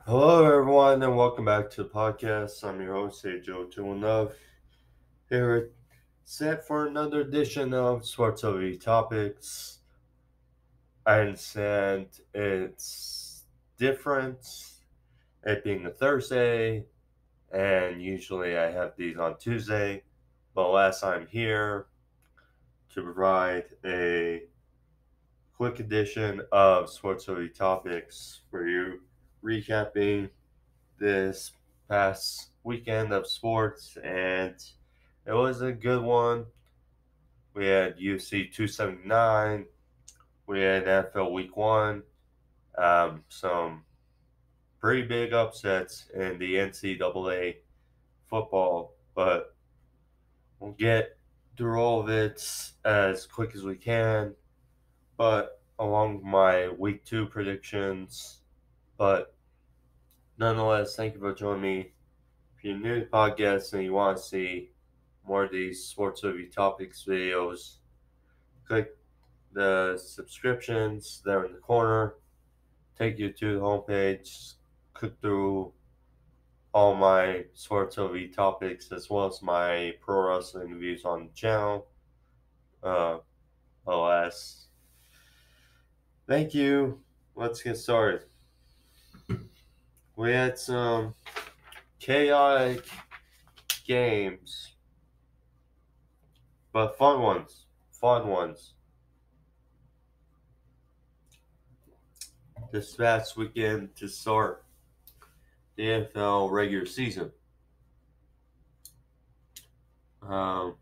Hello, everyone, and welcome back to the podcast. I'm your host, Joe Love, here set for another edition of Sports OV Topics. I understand it's different, it being a Thursday, and usually I have these on Tuesday, but last I'm here to provide a quick edition of Sports OV Topics for you, recapping this past weekend of sports, and it was a good one. We had UFC 279, we had NFL Week 1, some pretty big upsets in the NCAA football, but we'll get through all of it as quick as we can. But along my Week 2 predictions, but nonetheless, thank you for joining me. If you're new to the podcast and you want to see more of these sports movie topics videos, click the subscriptions there in the corner, take you to the homepage, click through all my sports movie topics as well as my pro wrestling reviews on the channel. Alas, thank you. Let's get started. We had some chaotic games, but fun ones. Fun ones. This past weekend to start the NFL regular season. Um,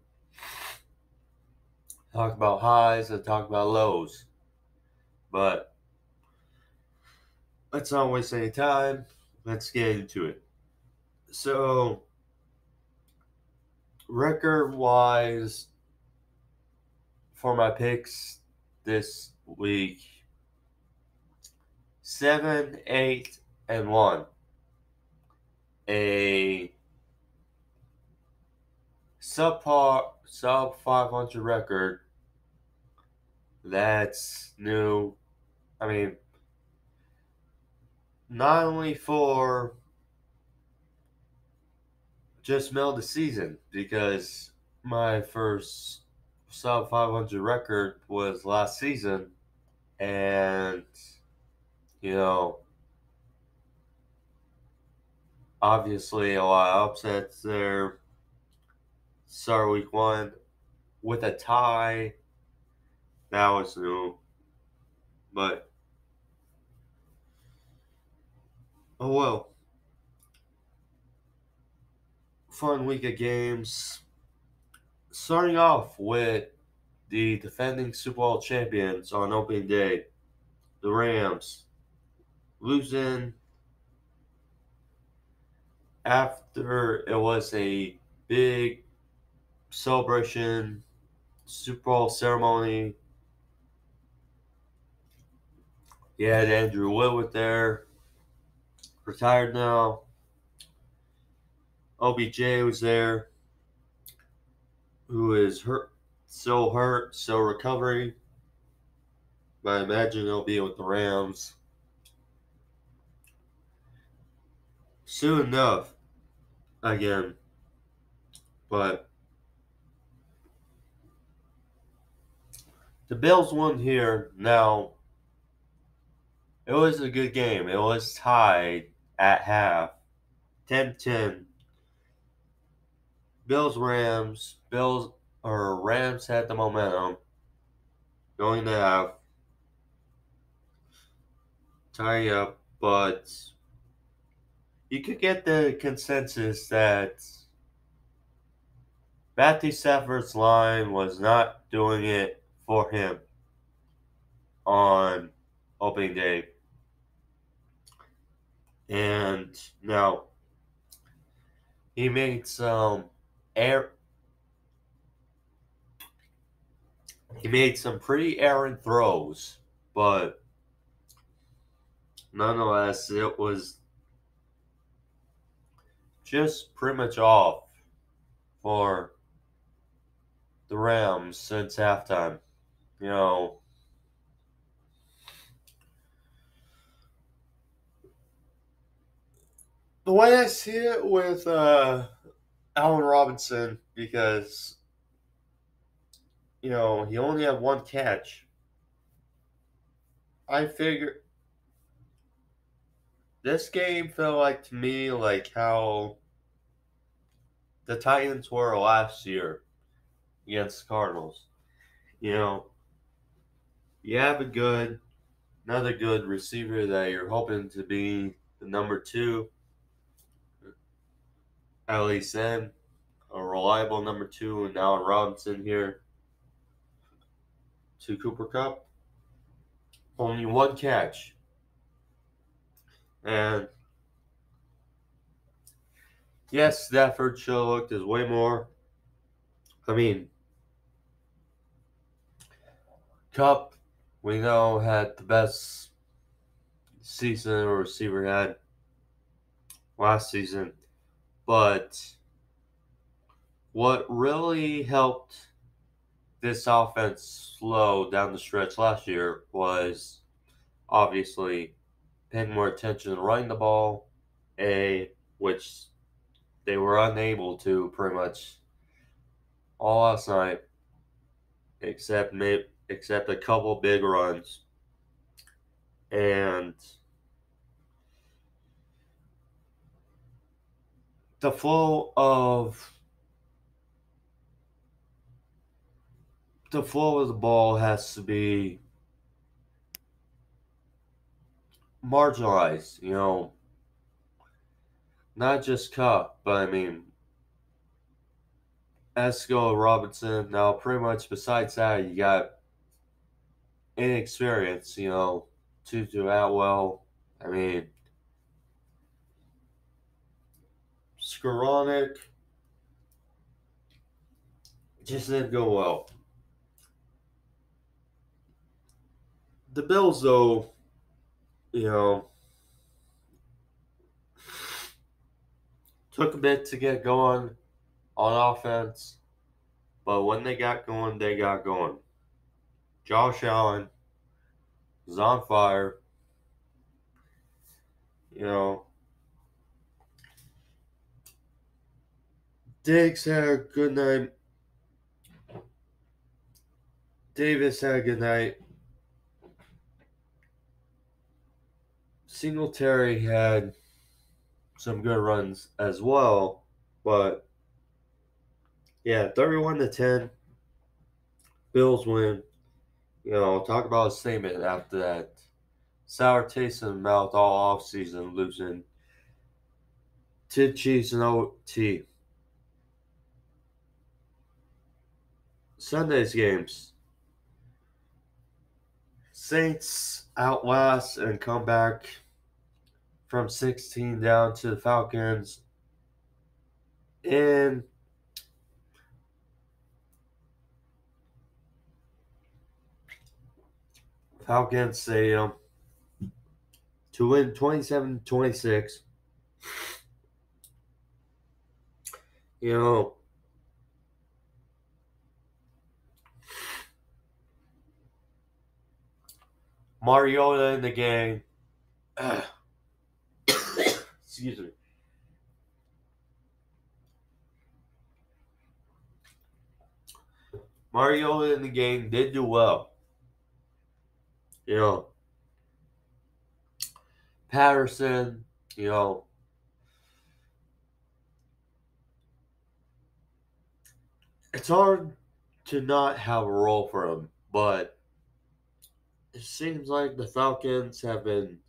talk about highs and talk about lows. But let's not waste any time. Let's get into it. So, record wise, for my picks this week 7, 8, and 1. A sub 500 record that's new. I mean, not only for just middle of the season, because my first sub 500 record was last season, and you know, obviously a lot of upsets there. Start week 1 with a tie. That was new, but oh well. Fun week of games. Starting off with the defending Super Bowl champions on opening day, the Rams, losing after it was a big celebration, Super Bowl ceremony. You had Andrew Wilwood there, retired now. OBJ was there, who is hurt, still recovering. But I imagine he'll be with the Rams soon enough again. But the Bills won here. Now, it was a good game. It was tied at half, 10-10. Rams had the momentum going to have tie up, but you could get the consensus that Matthew Stafford's line was not doing it for him on opening day. And now he made some pretty errant throws, but nonetheless, it was just pretty much off for the Rams since halftime. You know, The way I see it with Allen Robinson, because he only had one catch. I figure this game felt like to me like how the Titans were last year against the Cardinals. You know, you have another good receiver that you're hoping to be the number two, at least then, a reliable number two, and Allen Robinson here to Cooper Cup. Only one catch. And yes, Stafford should have looked as way more. I mean, Cup, we know, had the best season a receiver had last season. But what really helped this offense slow down the stretch last year was obviously paying more attention to running the ball, which they were unable to pretty much all last night, except a couple big runs. And the flow of the ball has to be marginalized, not just Cup, but I mean Esco, Robinson. Now, pretty much besides that, you got inexperience, Tutu Atwell. I mean, Skoranek just didn't go well. The Bills, though, took a bit to get going on offense, but when they got going, they got going. Josh Allen was on fire. Diggs had a good night. Davis had a good night. Singletary had some good runs as well, but yeah, 31-10. Bills win. Talk about a statement after that. Sour taste in the mouth all offseason, losing to Chiefs and OT. Sunday's games. Saints outlast and come back from 16 down to the Falcons in Falcons Stadium to win 27-26. Mariota in the game. Excuse me. Mariota in the game did do well. Patterson, it's hard to not have a role for him, but it seems like the Falcons have been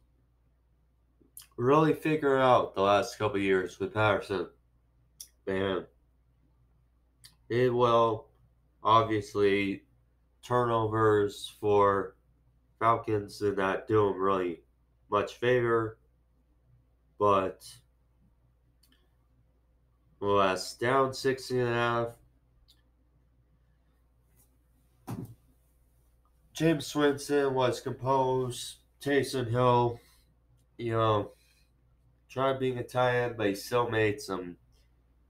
really figuring out the last couple of years with Patterson. Man, did well. Obviously, turnovers for Falcons did not do him really much favor, but last down 16.5. James Winston was composed. Taysom Hill, tried being a tight end, but he still made some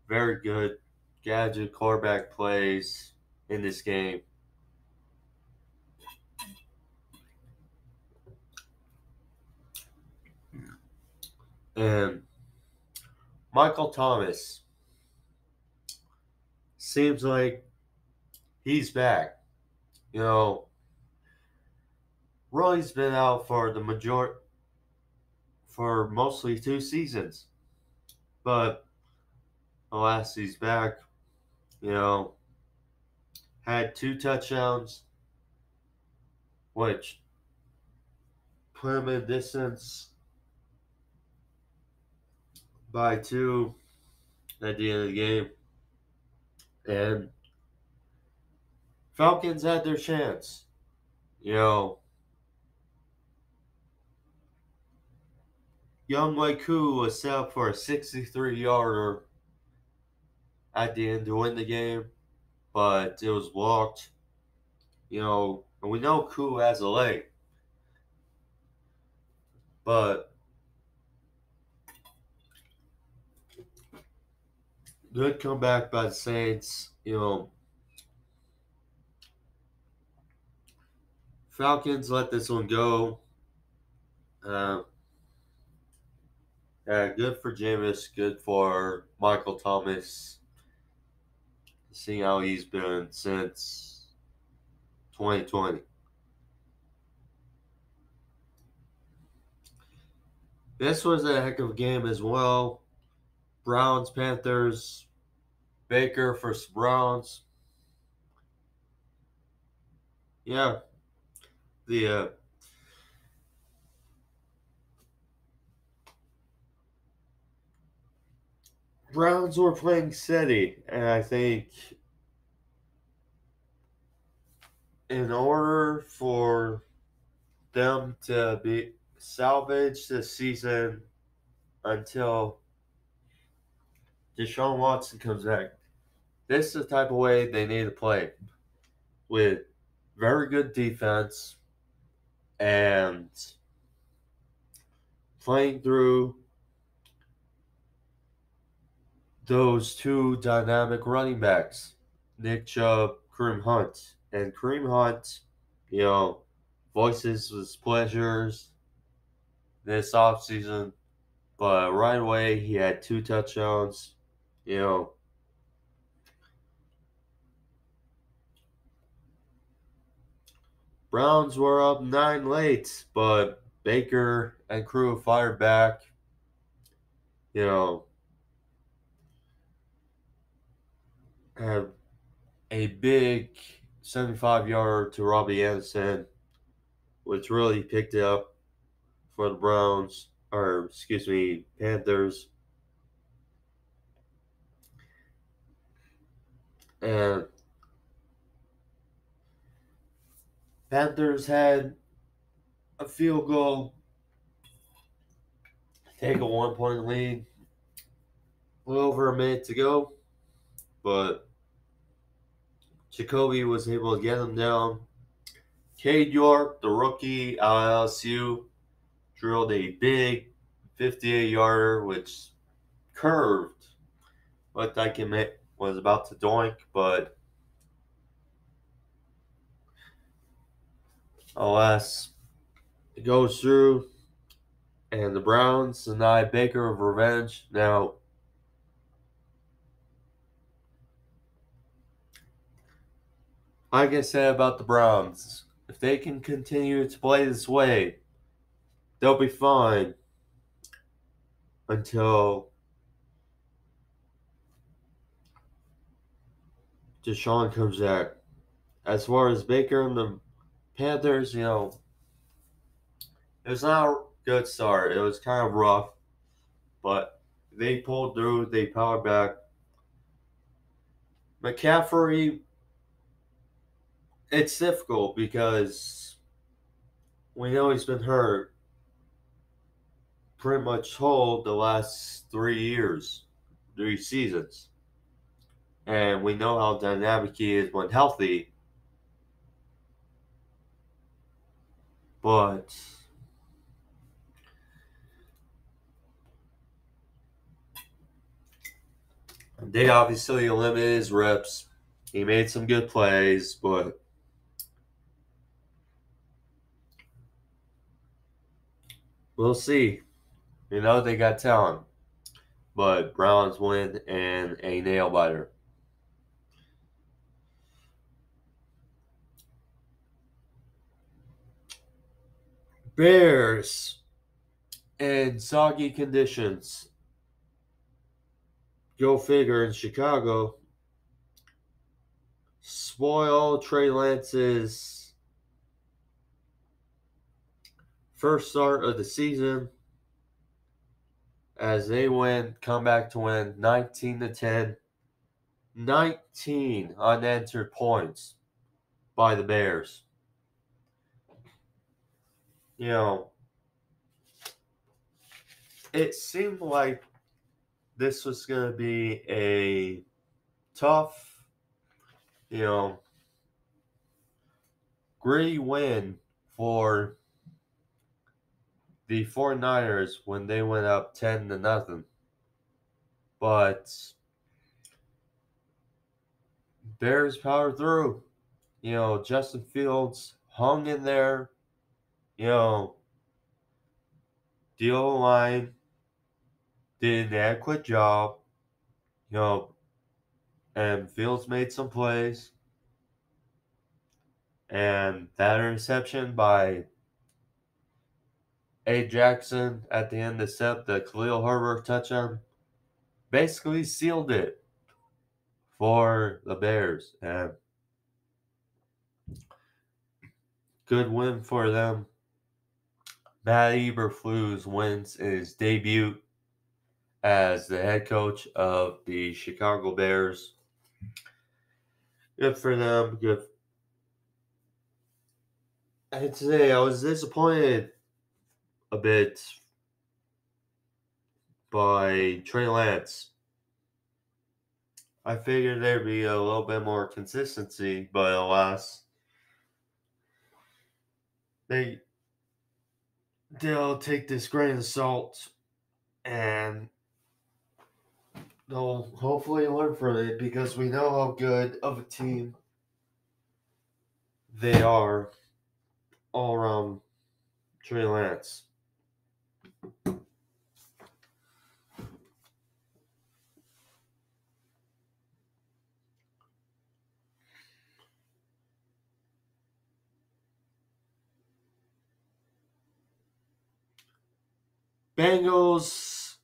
very good gadget quarterback plays in this game. And Michael Thomas seems like he's back. You know, Roy's been out for for mostly 2 seasons, but alas, he's back. You know, had 2 touchdowns, which put him in distance by 2 at the end of the game. And Falcons had their chance. You know, Young Ku was set up for a 63-yarder at the end to win the game, but it was blocked. You know, and we know Ku has a leg, but good comeback by the Saints. You know, Falcons let this one go. Uh, good for Jameis, good for Michael Thomas. Seeing how he's been since 2020. This was a heck of a game as well. Browns, Panthers, Baker versus Browns. Yeah, the Browns were playing steady, and I think in order for them to be salvaged this season until Deshaun Watson comes back, this is the type of way they need to play with very good defense and playing through those 2 dynamic running backs, Nick Chubb, Kareem Hunt. And Kareem Hunt, you know, voices his pleasures this offseason, but right away he had 2 touchdowns. You know, Browns were up 9 late, but Baker and crew fired back. You know, had a big 75-yarder to Robbie Anderson, which really picked it up for the Browns, or excuse me, Panthers. And Panthers had a field goal, take a 1-point lead, a little over a minute to go, but Jacoby was able to get him down. Cade York, the rookie out of LSU, drilled a big 58-yarder, which curved. Looked like it was about to doink, but alas, it goes through. And the Browns deny Baker of revenge. Now, like I said about the Browns, if they can continue to play this way, they'll be fine until Deshaun comes back. As far as Baker and the Panthers, you know, it was not a good start. It was kind of rough, but they pulled through. They powered back. McCaffrey, it's difficult because we know he's been hurt pretty much whole the last 3 years, 3 seasons. And we know how dynamic he is when healthy. But they obviously limited his reps. He made some good plays, but we'll see. You know, they got talent. but Browns win in a nail biter. Bears in soggy conditions. Go figure, in Chicago, spoil Trey Lance's first start of the season as they come back to win 19-10. 19 unanswered points by the Bears. You know, it seemed like this was going to be a tough, gritty win for the 49ers when they went up 10-0. But Bears powered through. Justin Fields hung in there. The O-line did an adequate job. And Fields made some plays. And that interception by A. Jackson at the end to set the Khalil Herbert touchdown basically sealed it for the Bears. And good win for them. Matt Eberflus wins his debut as the head coach of the Chicago Bears. Good for them. Good. And today I was disappointed a bit by Trey Lance. I figured there'd be a little bit more consistency, but alas, they'll take this grain of salt and they'll hopefully learn from it because we know how good of a team they are all around Trey Lance. Bengals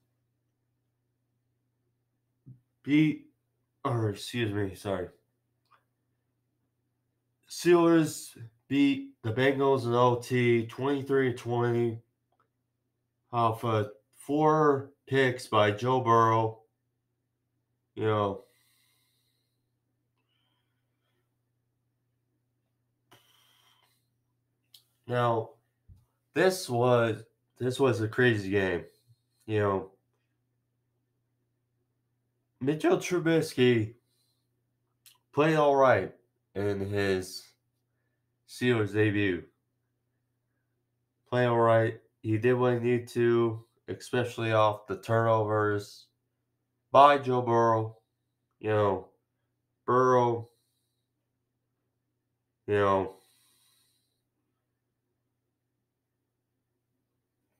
Steelers beat the Bengals in OT 23-20 off of 4 picks by Joe Burrow. Now this was a crazy game. Mitchell Trubisky played all right in his Steelers debut. Played all right. He did what he needed to, especially off the turnovers by Joe Burrow. Burrow,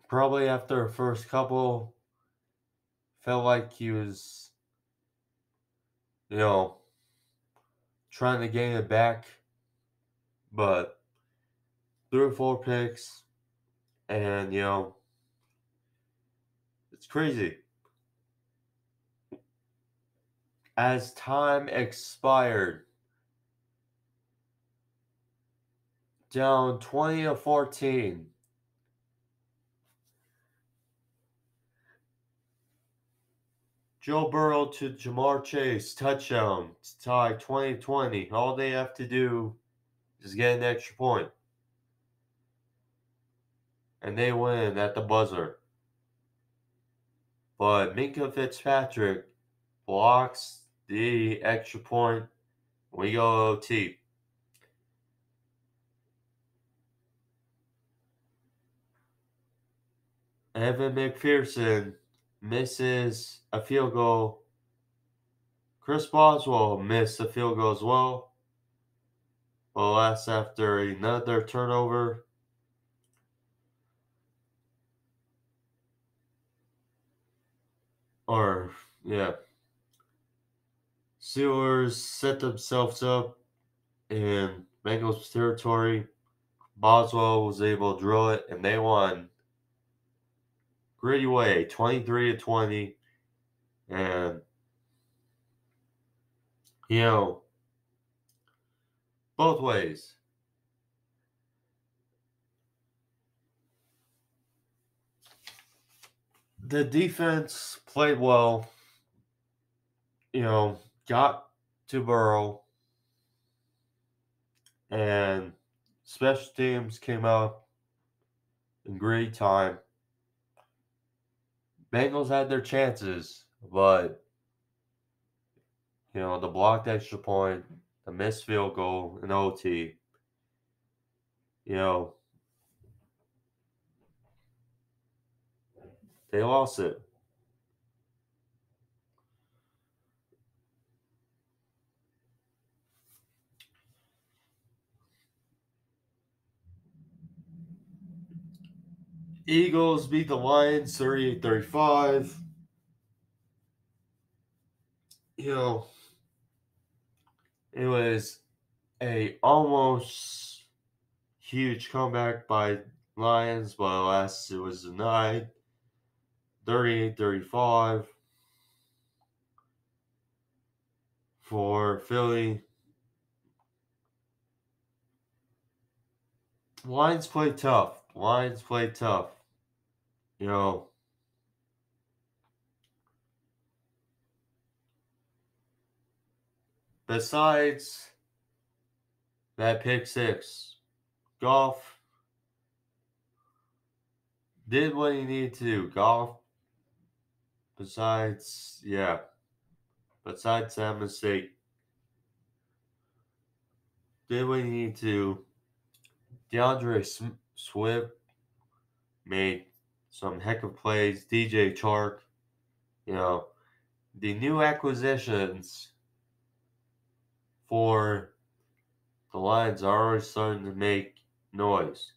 probably after the first couple, felt like he was, trying to gain it back, but threw 4 picks, and, it's crazy. As time expired, down 20-14. Joe Burrow to Jamar Chase, touchdown to tie 2020. All they have to do is get an extra point. And they win at the buzzer. But Minkah Fitzpatrick blocks the extra point. We go OT. Evan McPherson misses a field goal. Chris Boswell missed a field goal as well. Well, that's after another turnover. Steelers set themselves up in Bengals territory. Boswell was able to drill it, and they won gritty way, 23-20. And, both ways. The defense played well, got to Burrow, and special teams came out in great time. Bengals had their chances, but, the blocked extra point, the missed field goal, and OT, they lost it. Eagles beat the Lions 38-35. It was a almost huge comeback by Lions, but alas, it was denied. 38-35 for Philly. Lions play tough. Besides that pick six, Goff did what he needed to do. Goff, besides that mistake, did what he needed to. DeAndre Swift made some heck of plays. DJ Chark, the new acquisitions for the Lions are already starting to make noise.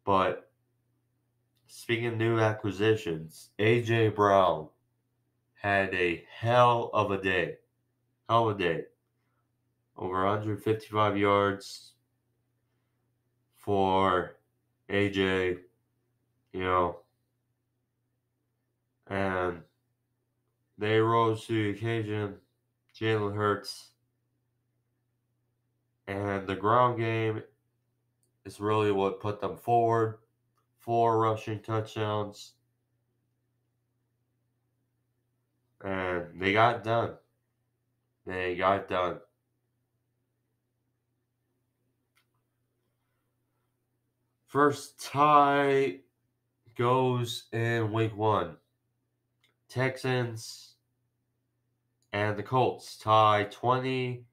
But speaking of new acquisitions, A.J. Brown had a hell of a day. Over 155 yards for A.J., and they rose to the occasion. Jalen Hurts. And the ground game is really what put them forward. 4 rushing touchdowns. And they got it done. First tie goes in week 1. Texans and the Colts tie 20-20.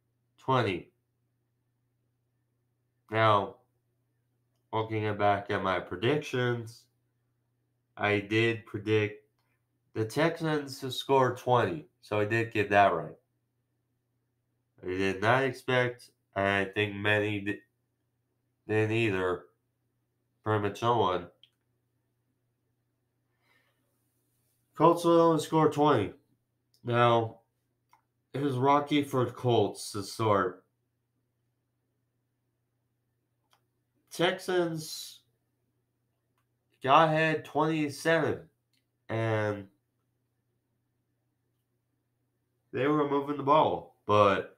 Now, looking back at my predictions, I did predict the Texans to score 20, so I did get that right. I did not expect, and I think many didn't either, pretty much no one. Colts will only score 20. Now, it was rocky for the Colts to start. Texans got ahead 27, and they were moving the ball. But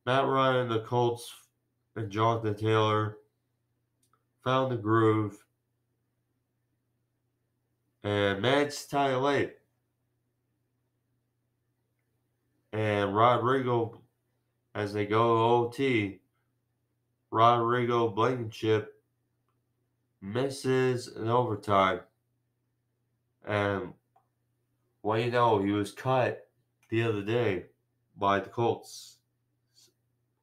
Matt Ryan, the Colts, and Jonathan Taylor found the groove and managed to tie it late. And Rodrigo, as they go to OT, Rodrigo Blankenship misses an overtime. And he was cut the other day by the Colts.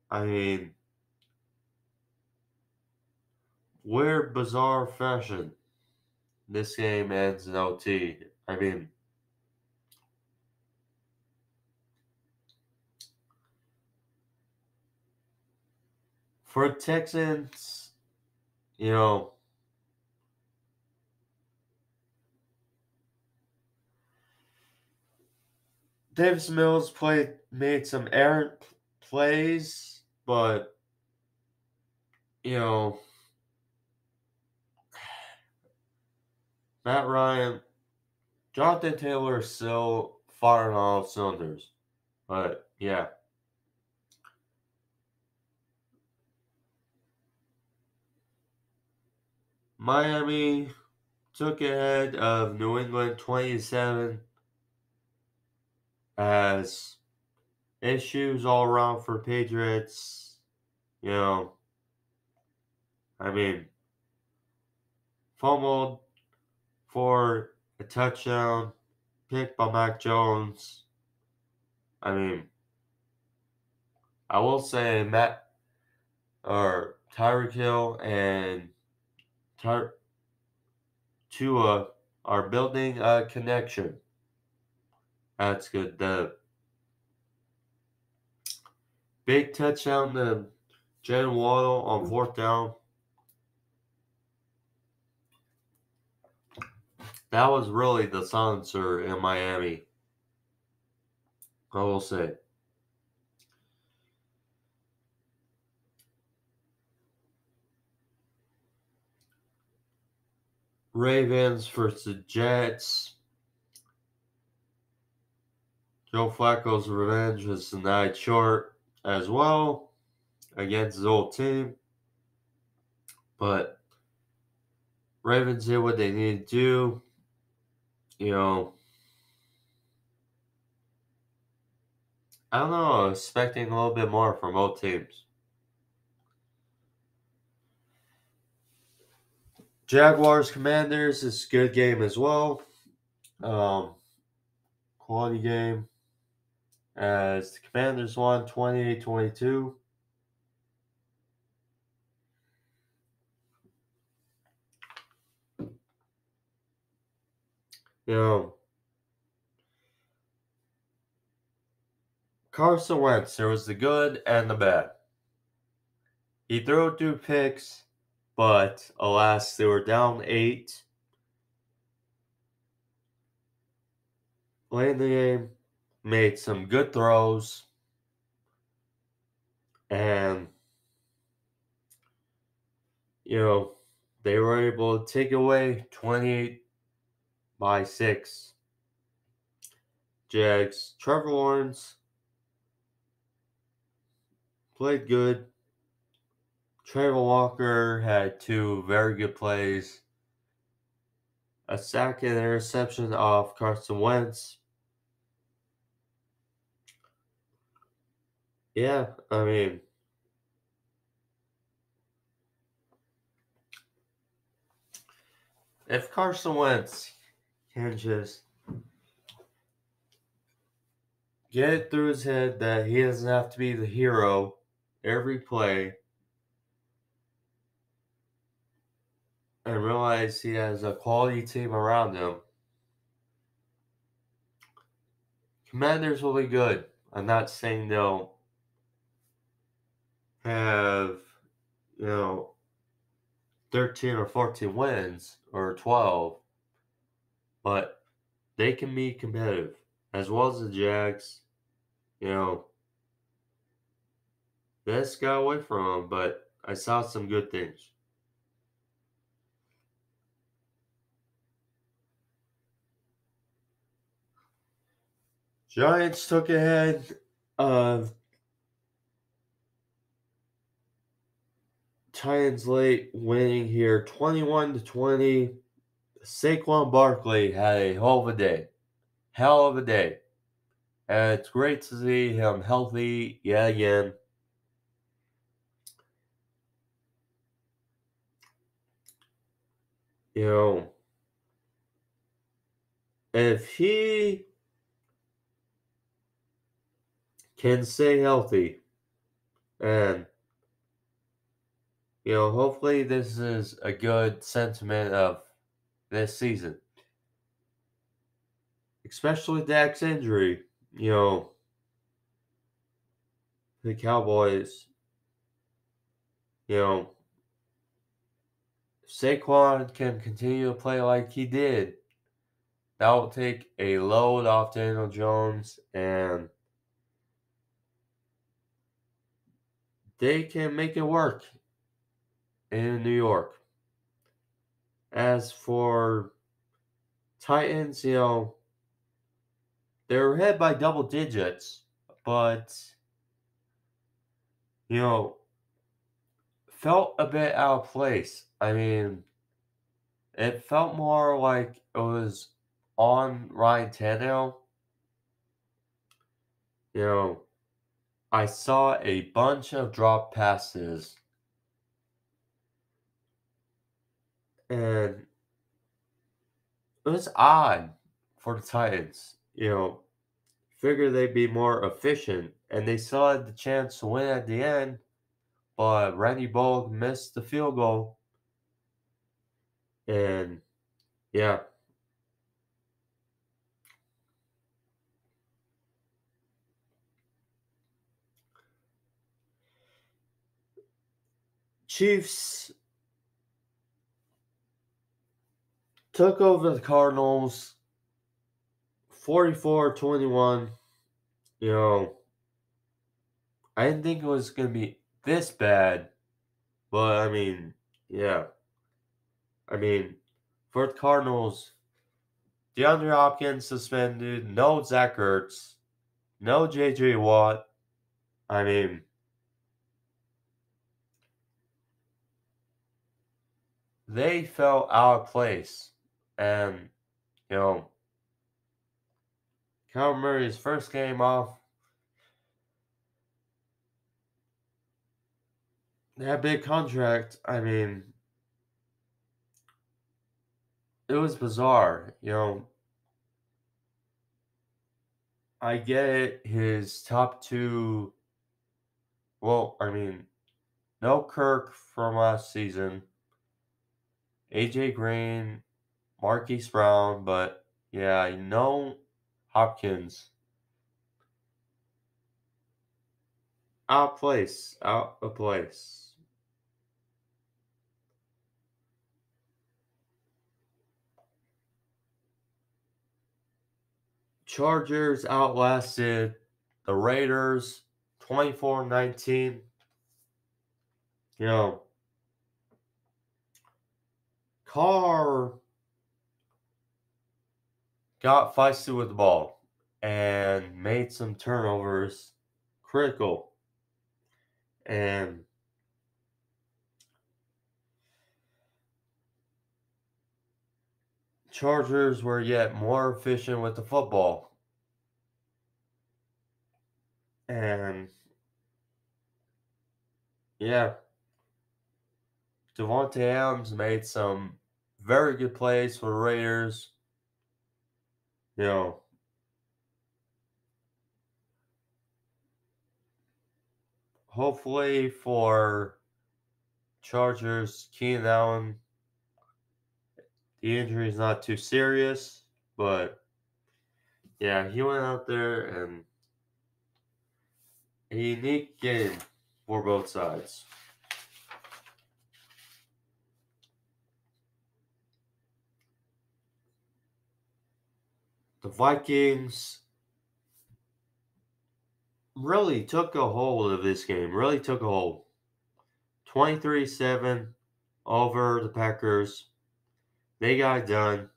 I mean, weird, bizarre fashion. This game ends in OT. I mean, for Texans, Davis Mills made some errant plays, but you know, Matt Ryan, Jonathan Taylor is still firing on all cylinders. But yeah. Miami took ahead of New England 27 as issues all around for Patriots. You know, I mean, fumbled for a touchdown, picked by Mac Jones. I mean, I will say Tyreek Hill and Tua are building a connection. That's good. The big touchdown to Jalen Waddle on 4th down. That was really the silencer in Miami, I will say. Ravens versus Jets. Joe Flacco's revenge was denied short as well against his old team. But Ravens did what they needed to do. You know, I don't know, expecting a little bit more from both teams. Jaguars Commanders is a good game as well. Quality game as the Commanders won 28-22. You know, Carson Wentz, there was the good and the bad. He threw 2 picks, but alas, they were down 8. Late in the game, made some good throws, and you know, they were able to take away 28-6. Jags. Trevor Lawrence played good. Trevor Walker had 2 very good plays. A sack and interception off Carson Wentz. Yeah, I mean, if Carson Wentz can just get it through his head that he doesn't have to be the hero every play and realize he has a quality team around him, Commanders will be good. I'm not saying they'll have, 13 or 14 wins or 12, but they can be competitive as well as the Jags. This got away from them, but I saw some good things. Giants took ahead of Titans late, winning here 21-20. Saquon Barkley had a hell of a day. Hell of a day. And it's great to see him healthy yet again. If he can stay healthy, and hopefully this is a good sentiment of this season, especially Dak's injury. The Cowboys, if Saquon can continue to play like he did, that will take a load off Daniel Jones, and they can make it work in New York. As for Titans, they were ahead by double digits, but, felt a bit out of place. I mean, it felt more like it was on Ryan Tannehill. You know, I saw a bunch of drop passes, and it was odd for the Titans. Figured they'd be more efficient, and they still had the chance to win at the end, but Randy Bullock missed the field goal, and yeah, Chiefs took over the Cardinals 44-21. You know, I didn't think it was going to be this bad, but I mean, yeah. I mean, for the Cardinals, DeAndre Hopkins suspended, no Zach Ertz, no JJ Watt. I mean, they fell out of place. And, you know, Kyler Murray's first game off, that big contract, I mean, it was bizarre. I get it, his top two, well, I mean, no Kirk from last season, AJ Green, Marquise Brown, but yeah, Hopkins. Out of place. Chargers outlasted the Raiders 24-19. You know, Carr got feisty with the ball and made some turnovers critical. And Chargers were yet more efficient with the football. And yeah, Devontae Adams made some very good plays for the Raiders. You know, hopefully for Chargers, Keenan Allen, the injury is not too serious, but yeah, he went out there and a unique game for both sides. The Vikings really took a hold of this game, really took a hold. 23-7 over the Packers. They got it done.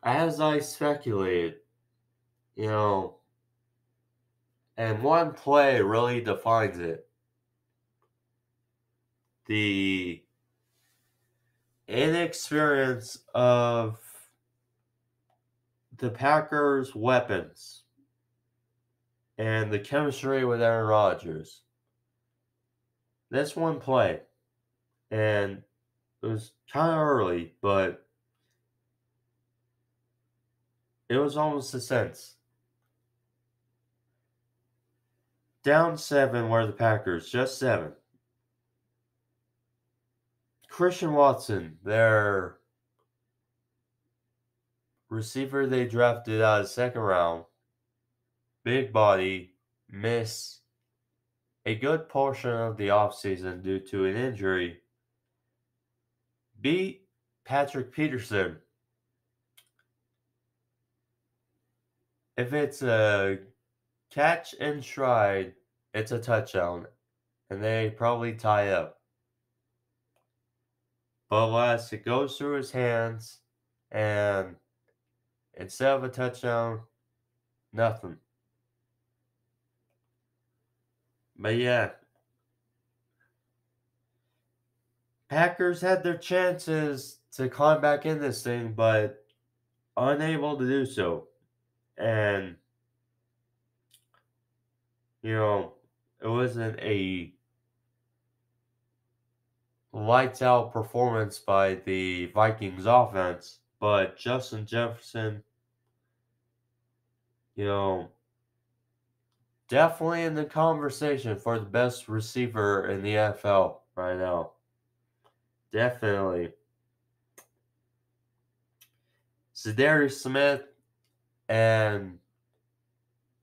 As I speculated, you know, and one play really defines it. The inexperience of the Packers' weapons and the chemistry with Aaron Rodgers. This one play, and it was kind of early, but it was almost a sense. Down 7 were the Packers, just 7. Christian Watson, their receiver they drafted out of the second round, big body, missed a good portion of the offseason due to an injury, beat Patrick Peterson if it's a catch and stride, it's a touchdown, and they probably tie up. But unless it goes through his hands, and instead of a touchdown, nothing. But yeah, Packers had their chances to climb back in this thing, but unable to do so. And, it wasn't a lights out performance by the Vikings offense, but Justin Jefferson, you know, definitely in the conversation for the best receiver in the NFL right now. Definitely. Zadarius Smith and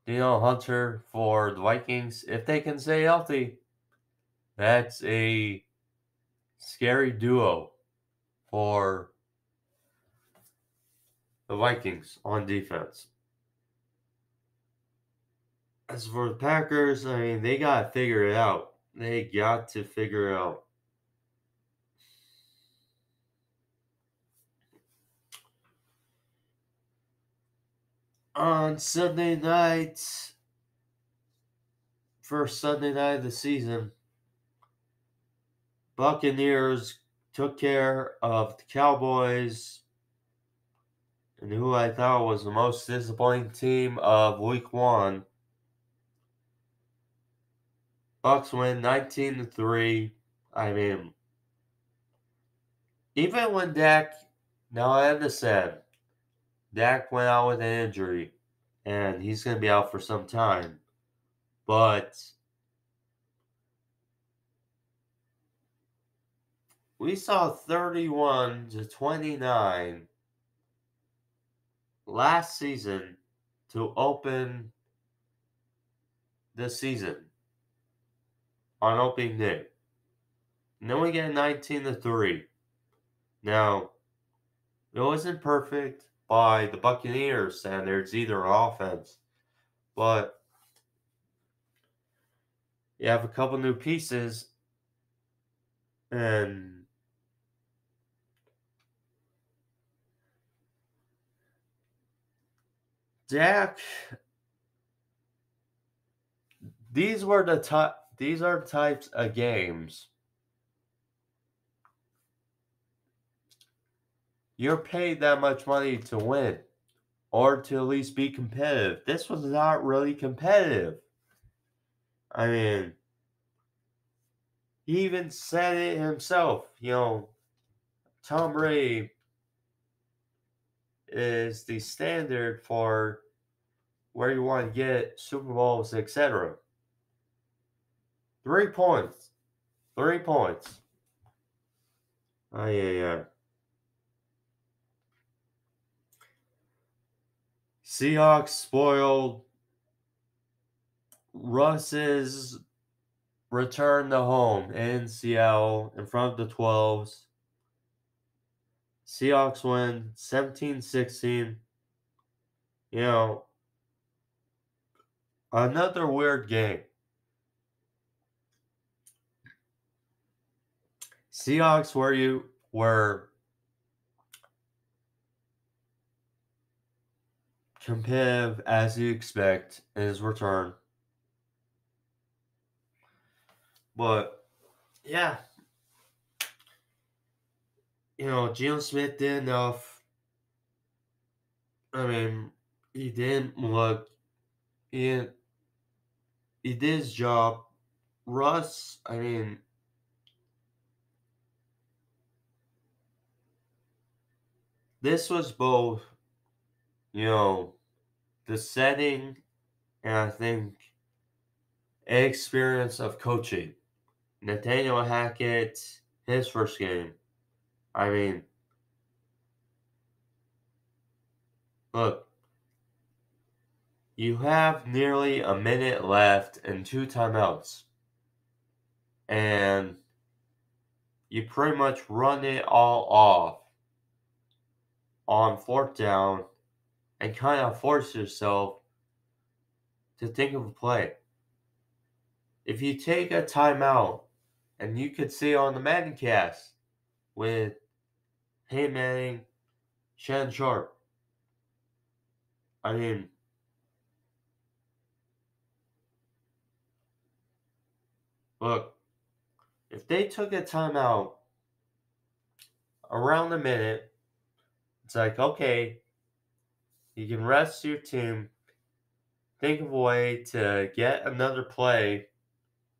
Danielle Hunter for the Vikings, if they can stay healthy, that's a scary duo for the Vikings on defense. As for the Packers, I mean, they got to figure it out. They got to figure it out. On Sunday night, first Sunday night of the season, Buccaneers took care of the Cowboys, and who I thought was the most disappointing team of Week 1. Bucks win 19-3. I mean, even when now I understand, Dak went out with an injury, and he's going to be out for some time. But we saw 31-29 last season to open the season on opening day. And then we get 19-3. Now, it wasn't perfect by the Buccaneers standards either offense, but you have a couple new pieces, and Dak. These are the types of games you're paid that much money to win, or to at least be competitive. This was not really competitive. I mean, he even said it himself. Tom Brady is the standard for where you want to get Super Bowls, etc. 3 points. 3 points. Yeah. Seahawks spoiled Russ's return to home in Seattle in front of the 12s. Seahawks win 17-16. Another weird game. Seahawks were competitive as you expect in his return. But yeah. Geno Smith did enough. I mean, he didn't look he did his job. Russ, I mean, this was both, the setting and I think experience of coaching. Nathaniel Hackett, his first game. I mean, look, you have nearly a minute left and 2 timeouts. And you pretty much run it all off on 4th down and kind of force yourself to think of a play. If you take a timeout, and you could see on the Madden cast with Peyton Manning, Shannon Sharp. I mean, look, if they took a timeout around a minute, it's like, okay, you can rest your team, think of a way to get another play.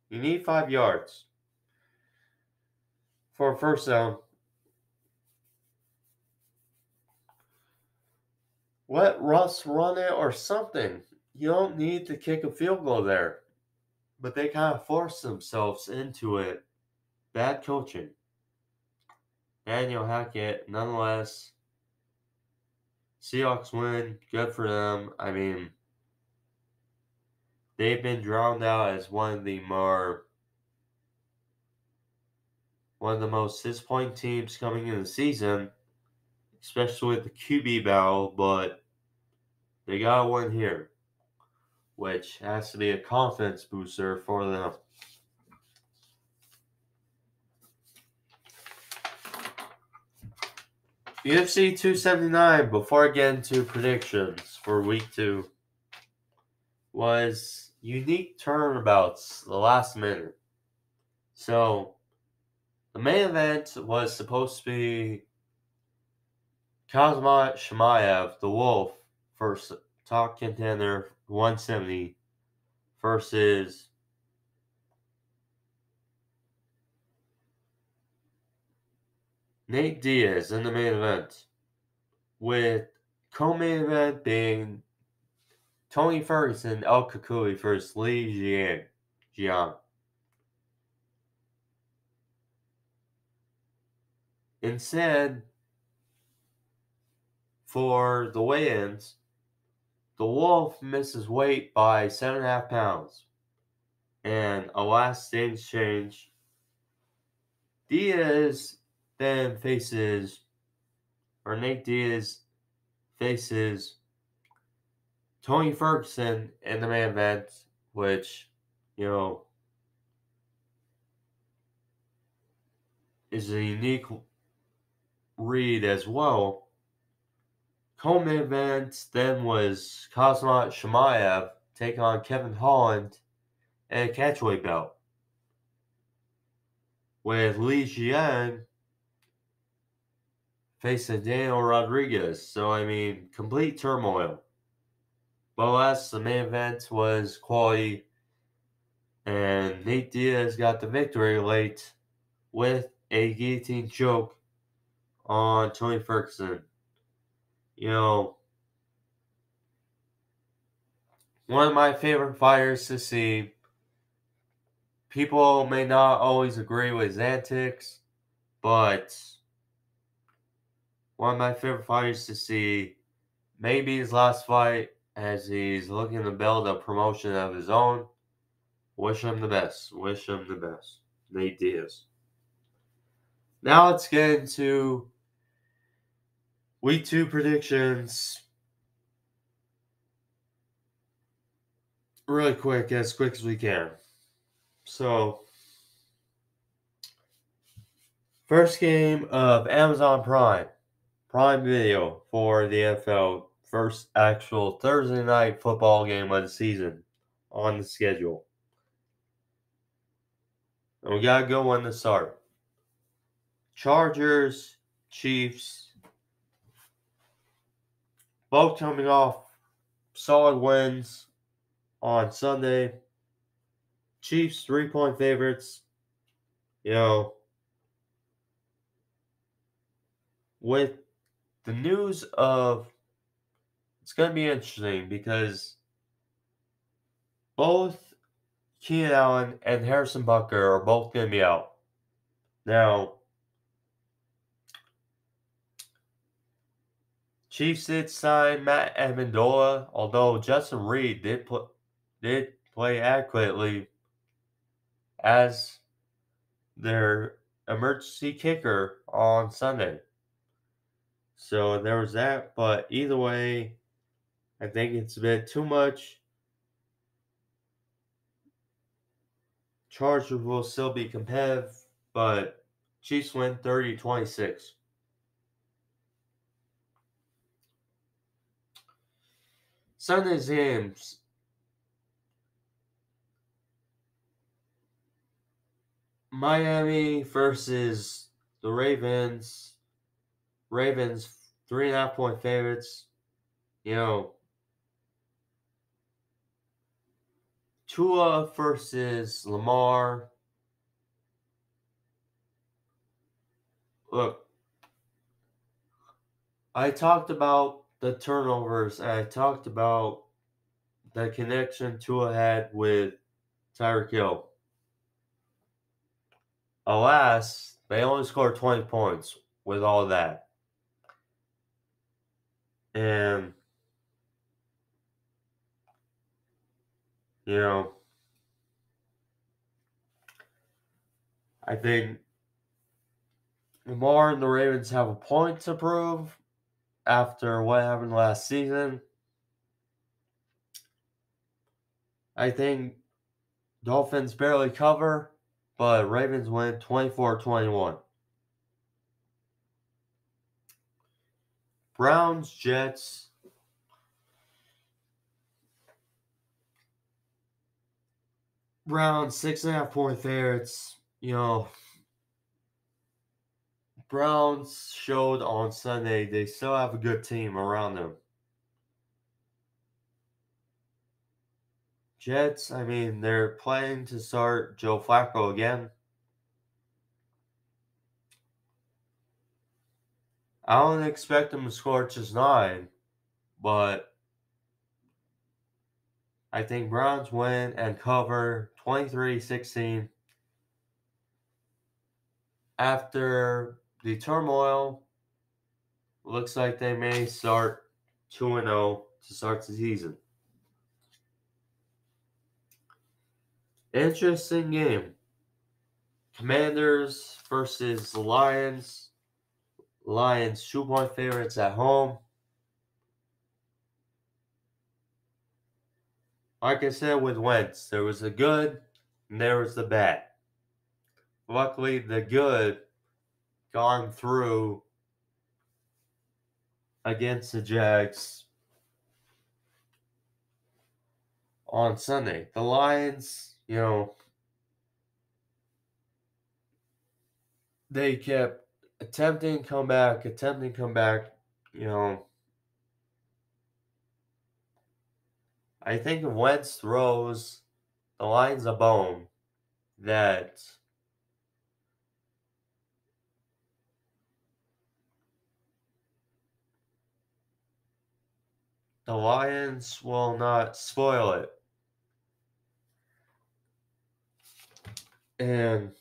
You need 5 yards for a first down. Let Russ run it or something. You don't need to kick a field goal there. But they kind of forced themselves into it. Bad coaching. Daniel Hackett, nonetheless. Seahawks win. Good for them. I mean, they've been drowned out as one of the most disappointing teams coming in the season, especially with the QB battle, but they got a win here, which has to be a confidence booster for them. UFC 279, before I get into predictions for week 2, was unique turnabouts the last minute. So, the main event was supposed to be Kazmat Shemaev, the Wolf, first top contender, 170, versus Nate Diaz in the main event, with co-main event being Tony Ferguson, El Kukui versus Li Jiang. Instead, for the weigh-ins, the Wolf misses weight by 7.5 pounds. And a last stage change, Diaz then faces, or Nate Diaz faces Tony Ferguson in the main event, which, is a unique read as well. Co-main event then was Kazmat Shemaev take on Kevin Holland and a catchweight bout, with Li Jian facing Daniel Rodriguez. So, I mean, complete turmoil. But alas, the main event was quality, and Nate Diaz got the victory late with a guillotine choke on Tony Ferguson. One of my favorite fighters to see. People may not always agree with his antics, but one of my favorite fighters to see. Maybe his last fight, as he's looking to build a promotion of his own. Wish him the best. Wish him the best. Nate Diaz. Now let's get into week 2 predictions. Really quick, as quick as we can. So, first game of Amazon Prime Video for the NFL. First actual Thursday night football game of the season on the schedule. And we got a good one to start. Chargers, Chiefs, both coming off solid wins on Sunday. Chiefs 3-point favorites. With the news of, it's going to be interesting because both Keenan Allen and Harrison Butker are both going to be out. Now, Chiefs did sign Matt Amendola, although Justin Reed did play adequately as their emergency kicker on Sunday. So there was that, but either way, I think it's a bit too much Chargers will still be competitive, but Chiefs win 30-26. Sunday's games. Miami versus the Ravens. Ravens 3.5-point favorites. Tua versus Lamar. Look, I talked about the turnovers. And I talked about the connection Tua had with Tyreek Hill. Alas, they only scored 20 points with all that. And, I think Lamar and the Ravens have a point to prove after what happened last season. I think Dolphins barely cover, but Ravens win 24-21. Browns, Jets. Browns 6.5-point favorites. Browns showed on Sunday they still have a good team around them. Jets, they're planning to start Joe Flacco again. I don't expect them to score just 9, but I think Browns win and cover 23-16. After the turmoil, looks like they may start 2-0 to start the season. Interesting game. Commanders versus the Lions. Lions 2-point favorites at home. Like I said with Wentz, there was the good and there was the bad. Luckily, the good gone through against the Jags on Sunday. The Lions, they kept attempting comeback. I think if Wentz throws the Lions a bone, that the Lions will not spoil it. And,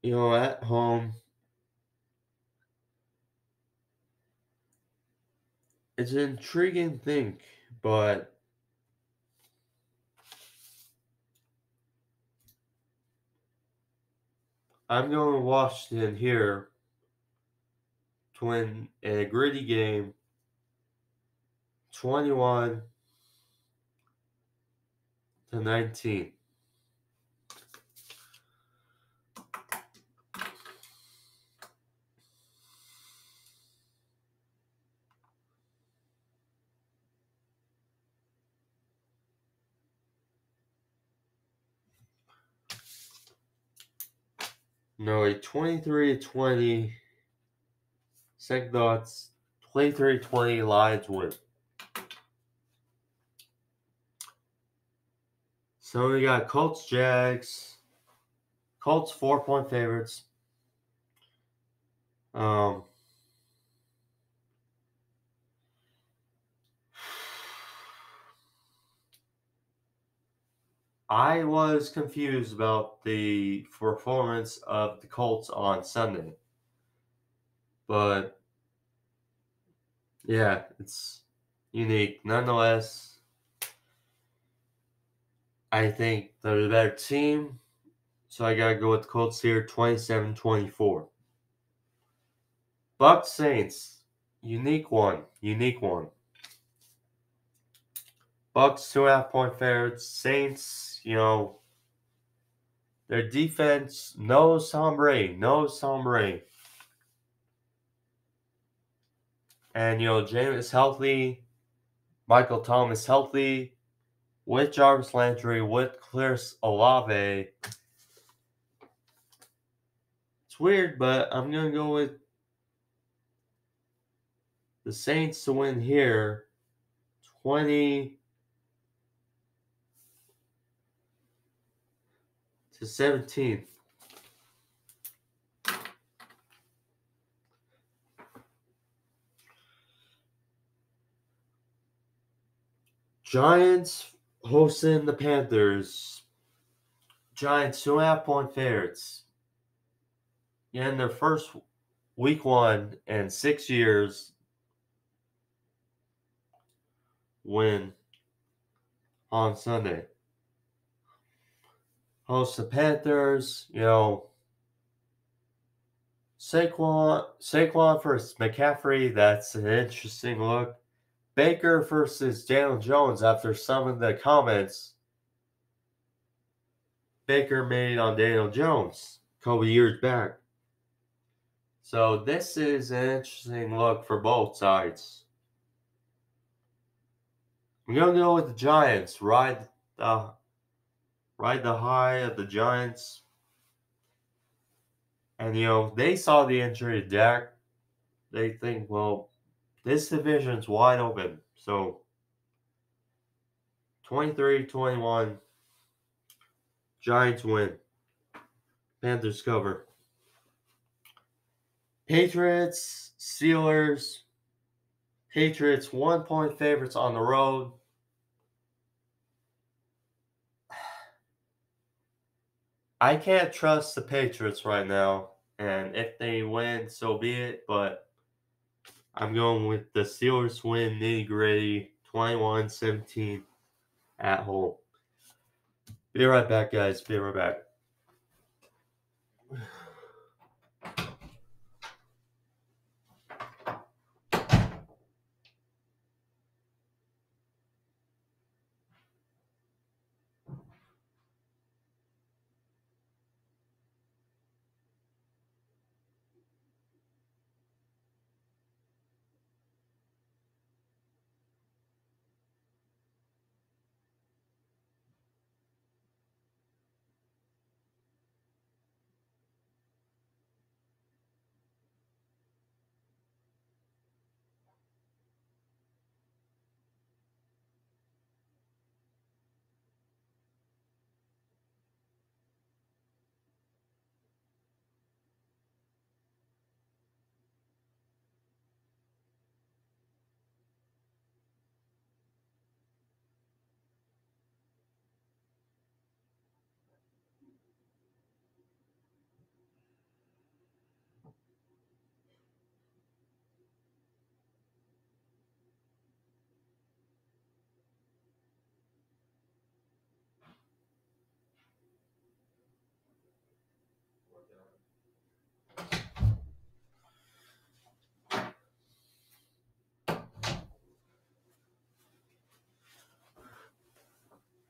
at home, it's an intriguing thing, but I'm going to Washington here to win in a gritty game 21-19. No, a 23-20. Second thoughts. 23-20 Lions win. So we got Colts, Jags. Colts 4-point favorites. I was confused about the performance of the Colts on Sunday. But, yeah, it's unique. Nonetheless, I think they're the better team. So I got to go with the Colts here, 27-24. Bucs, Saints. Unique one. Bucs 2.5-point favorites. Saints, their defense, no Sombre. And, James healthy, Michael Thomas healthy, with Jarvis Landry, with Chris Olave. It's weird, but I'm going to go with the Saints to win here, 20-17. Giants hosting the Panthers. Giants 2.5-point favorites. In their first week 1 in 6 years, win on Sunday. Host the Panthers, Saquon versus McCaffrey, that's an interesting look. Baker versus Daniel Jones, after some of the comments Baker made on Daniel Jones a couple years back. So this is an interesting look for both sides. I'm going to go with the Giants. Ride the high of the Giants. And, they saw the injury to Dak. They think, well, this division's wide open. So 23-21, Giants win. Panthers cover. Patriots, Steelers. Patriots 1-point favorites on the road. I can't trust the Patriots right now. And if they win, so be it. But I'm going with the Steelers win nitty-gritty 21-17 at home. Be right back, guys. Be right back.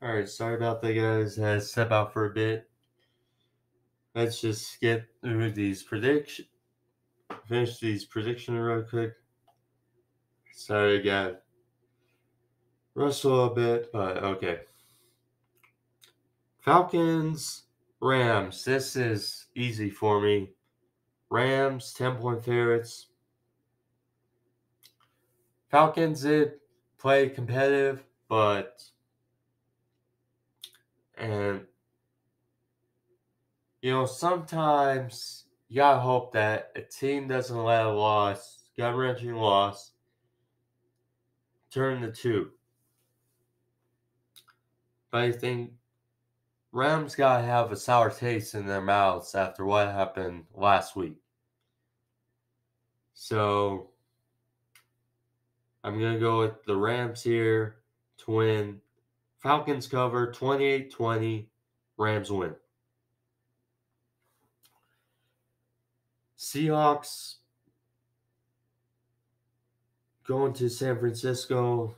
Alright, sorry about that, guys. I had to step out for a bit. Let's just get through these predictions. Finish these predictions real quick. Sorry again. Rushed a little bit, but okay. Falcons, Rams. This is easy for me. Rams, 10-point favorites. Falcons did play competitive, and sometimes you gotta hope that a team doesn't let a loss, gut-wrenching loss, turn to 2. But I think Rams gotta have a sour taste in their mouths after what happened last week. So I'm gonna go with the Rams here to win. Falcons cover 28-20. Rams win. Seahawks going to San Francisco.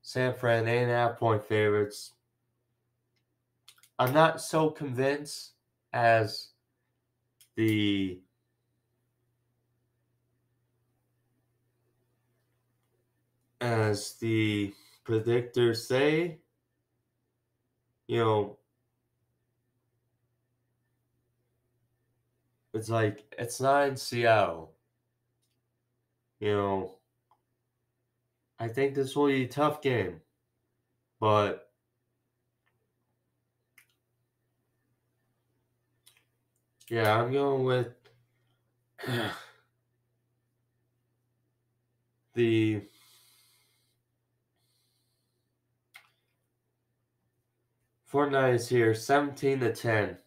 San Fran 8.5-point favorites. I'm not so convinced as the predictors say. You know, it's like it's not in Seattle. You know, I think this will be a tough game, but yeah, I'm going with the 49ers here, 17-10.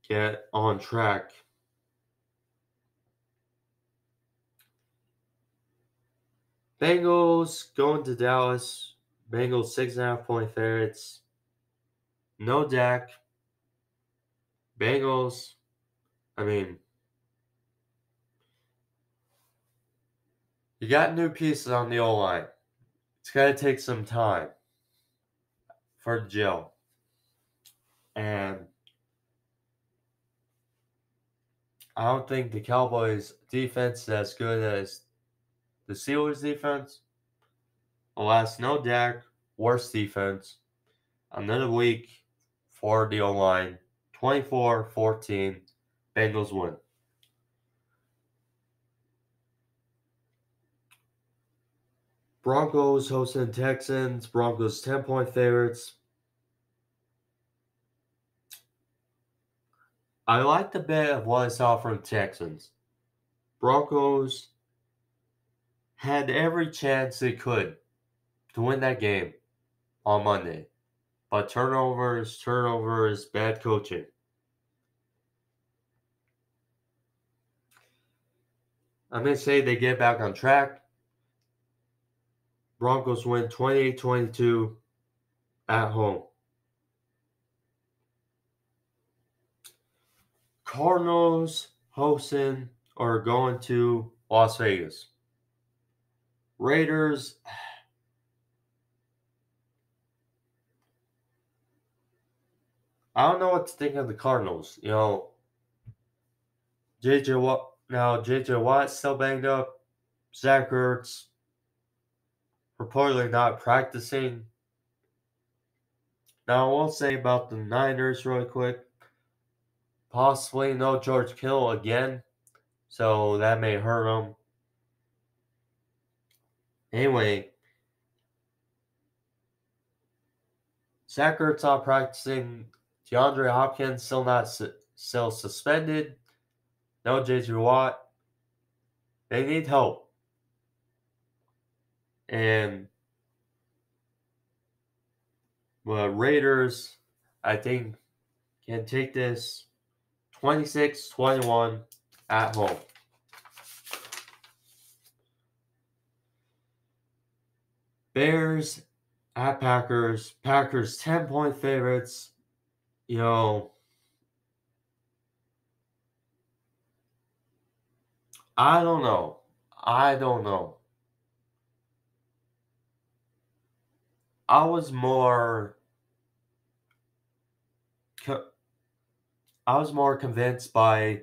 Get on track. Bengals going to Dallas. Bengals 6.5-point favorites. No Dak. Bengals. I mean, you got new pieces on the O-line. It's going to take some time for the gel. And I don't think the Cowboys' defense is as good as the Steelers' defense. Alas, no Dak. Worst defense. Another week for the O-line. 24-14. Bengals win. Broncos hosting Texans. Broncos 10-point favorites. I like the bet of what I saw from Texans. Broncos had every chance they could to win that game on Monday. But turnovers, bad coaching. I'm going to say they get back on track. Broncos win 28-22 at home. Cardinals hosting or going to Las Vegas. Raiders. I don't know what to think of the Cardinals. You know, JJ Watt's still banged up. Zach Ertz reportedly not practicing. Now I will say about the Niners really quick. Possibly no George Kittle again, so that may hurt them. Anyway, Zach Ertz not practicing. DeAndre Hopkins still suspended. No JJ Watt. They need help. And the Raiders, I think, can take this 26-21 at home. Bears at Packers. Packers 10-point favorites. You know, I don't know. I was more convinced by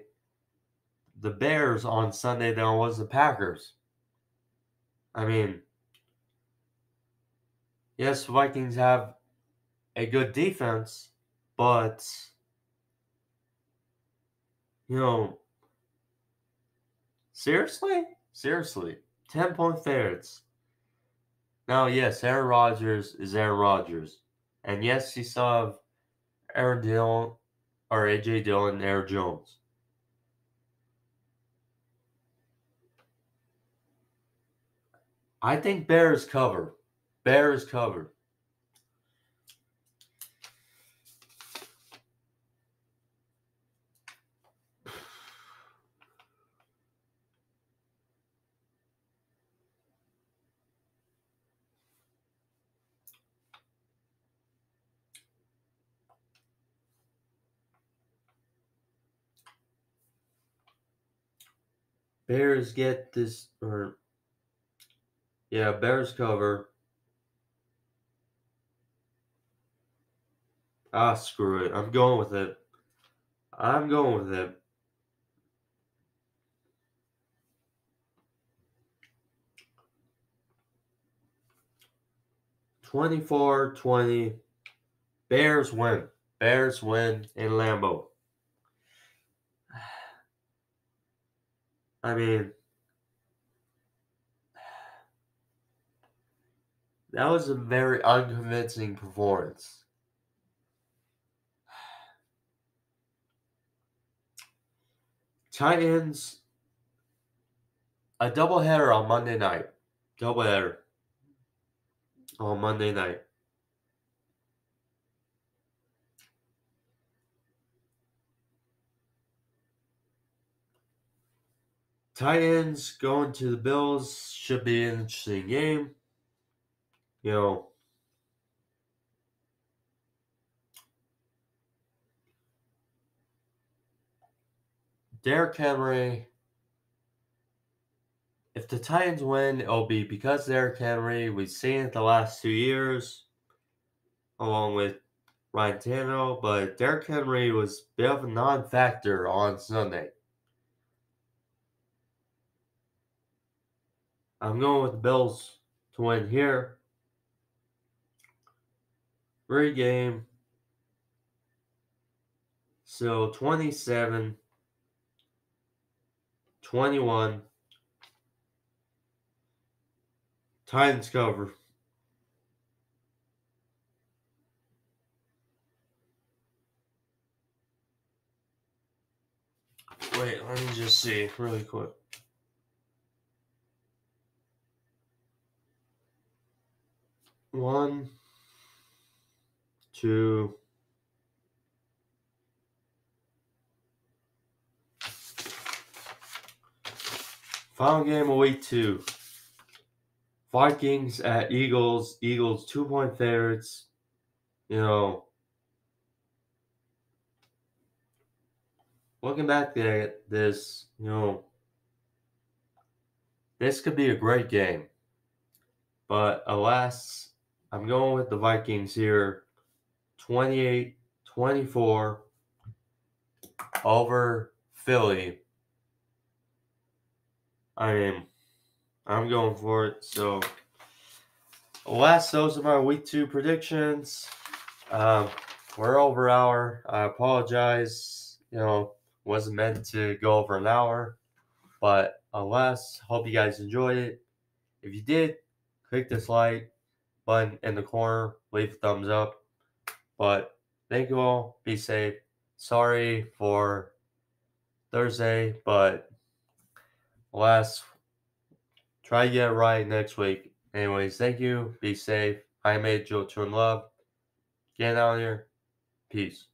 the Bears on Sunday than I was the Packers. I mean, yes, Vikings have a good defense, but you know, seriously, 10-point favorites. Now, yes, Aaron Rodgers is Aaron Rodgers, and yes, you still have Aaron Dillon or AJ Dillon and Aaron Jones. I think Bears cover. Bears cover. Bears get this, Bears cover. Screw it. I'm going with it. I'm going with it. 24-20. Bears win. Bears win in Lambeau. I mean, that was a very unconvincing performance. Titans, a doubleheader on Monday night. Doubleheader on Monday night. Titans going to the Bills should be an interesting game. You know, Derrick Henry. If the Titans win, it'll be because Derrick Henry. We've seen it the last 2 years, along with Ryan Tannehill. But Derrick Henry was a bit of a non-factor on Sunday. I'm going with the Bills to win here. Great game. So 27-21. Titans cover. Wait, let me just see really quick. One, two. Final game of week 2. Vikings at Eagles. Eagles 2-point favorites. You know, looking back at this, this could be a great game. But alas, I'm going with the Vikings here. 28-24 over Philly. I'm going for it. So, alas, those are my week 2 predictions. We're over an hour. I apologize. Wasn't meant to go over an hour. But alas, hope you guys enjoyed it. If you did, click this like button in the corner. Leave a thumbs up. But thank you all. Be safe. Sorry for Thursday, but alas, try to get it right next week. Anyways, thank you. Be safe. I made Joe Turn Love. Get out of here. Peace.